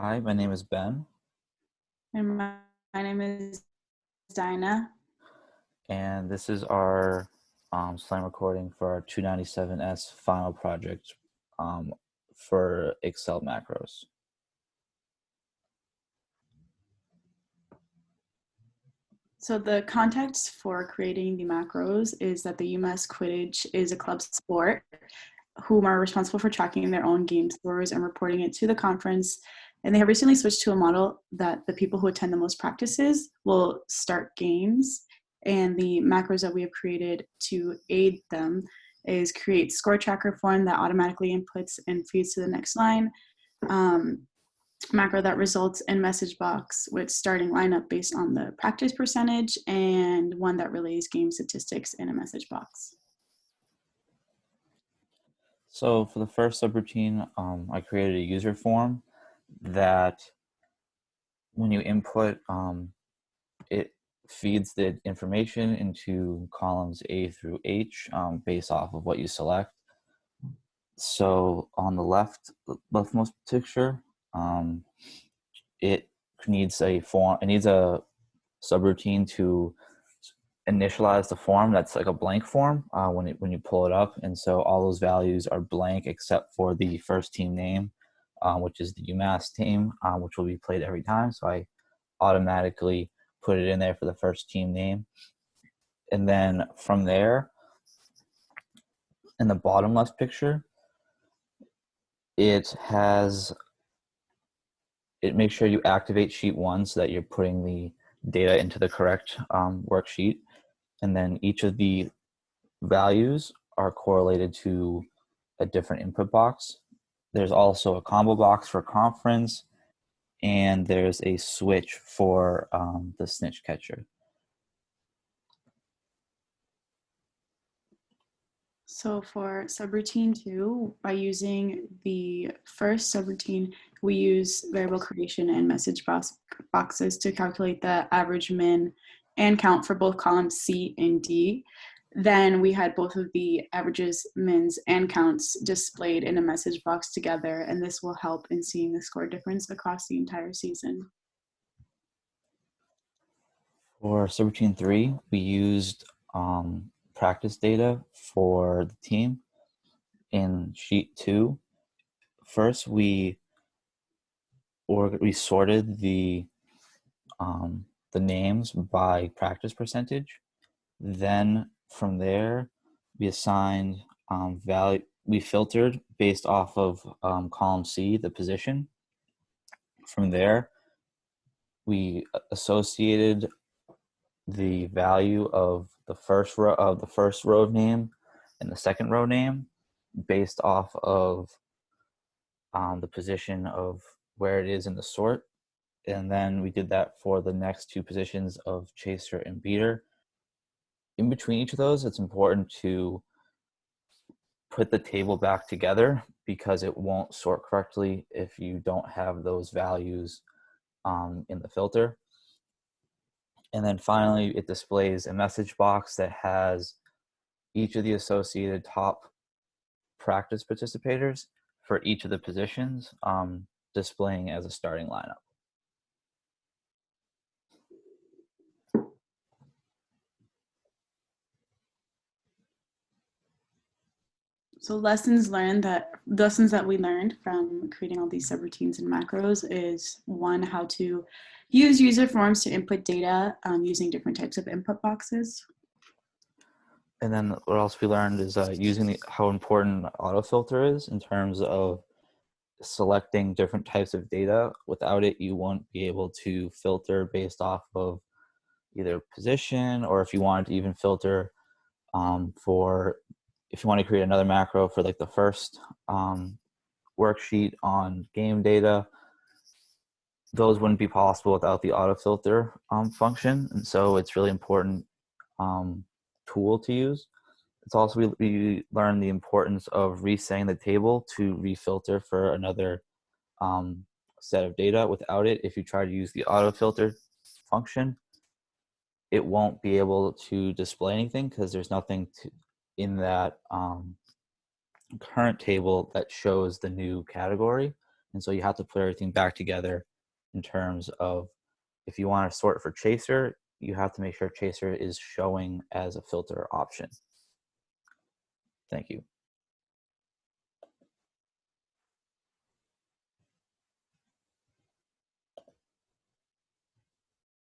Hi, my name is Ben, And my name is Dinah. and this is our slam recording for our 297S final project um, for Excel macros. So the context for creating the macros is that the UMass Quidditch is a club sport whom are responsible for tracking their own game scores and reporting it to the conference. And they have recently switched to a model that the people who attend the most practices will start games. And the macros that we have created to aid them is create score tracker form that automatically inputs and feeds to the next line. Macro that results in message box with starting lineup based on the practice percentage, and one that relays game statistics in a message box. So for the first subroutine, I created a user form that when you input, it feeds the information into columns A through H based off of what you select. So on the leftmost picture, um, it needs a form. It needs a subroutine to initialize the form. That's like a blank form when you pull it up, and so all those values are blank except for the first team name, which is the UMass team, which will be played every time. So I automatically put it in there for the first team name, and then from there, in the bottom left picture, it has it makes sure you activate sheet 1 so that you're putting the data into the correct worksheet, and then each of the values are correlated to a different input box. There's also a combo box for conference, and there's a switch for the snitch catcher. So for subroutine 2, by using the first subroutine, we use variable creation and message boxes to calculate the average, min, and count for both columns C and D. Then we had both of the averages, mins, and counts displayed in a message box together, and this will help in seeing the score difference across the entire season. For subroutine 3, we used practice data for the team in sheet 2. First, we sorted the names by practice percentage. Then from there, we assigned value. We filtered based off of column C, the position. From there, we associated the value of the first row of name and the second row name based off of the position of where it is in the sort. And then we did that for the next two positions of chaser and beater. In between each of those, it's important to put the table back together because it won't sort correctly if you don't have those values in the filter. And then finally, it displays a message box that has each of the associated top practice participators for each of the positions, displaying as a starting lineup. So lessons that we learned from creating all these subroutines and macros is, one, how to use user forms to input data using different types of input boxes. And then what else we learned is using how important autofilter is in terms of selecting different types of data. Without it, you won't be able to filter based off of either position, or if you wanted to even filter for if you want to create another macro for like the first worksheet on game data, those wouldn't be possible without the autofilter function. And so it's really important tool to use. It's also, we learned the importance of resetting the table to refilter for another set of data. Without it, if you try to use the autofilter function, it won't be able to display anything because there's nothing in that current table that shows the new category. And so you have to put everything back together in terms of if you want to sort for chaser, you have to make sure chaser is showing as a filter option. Thank you.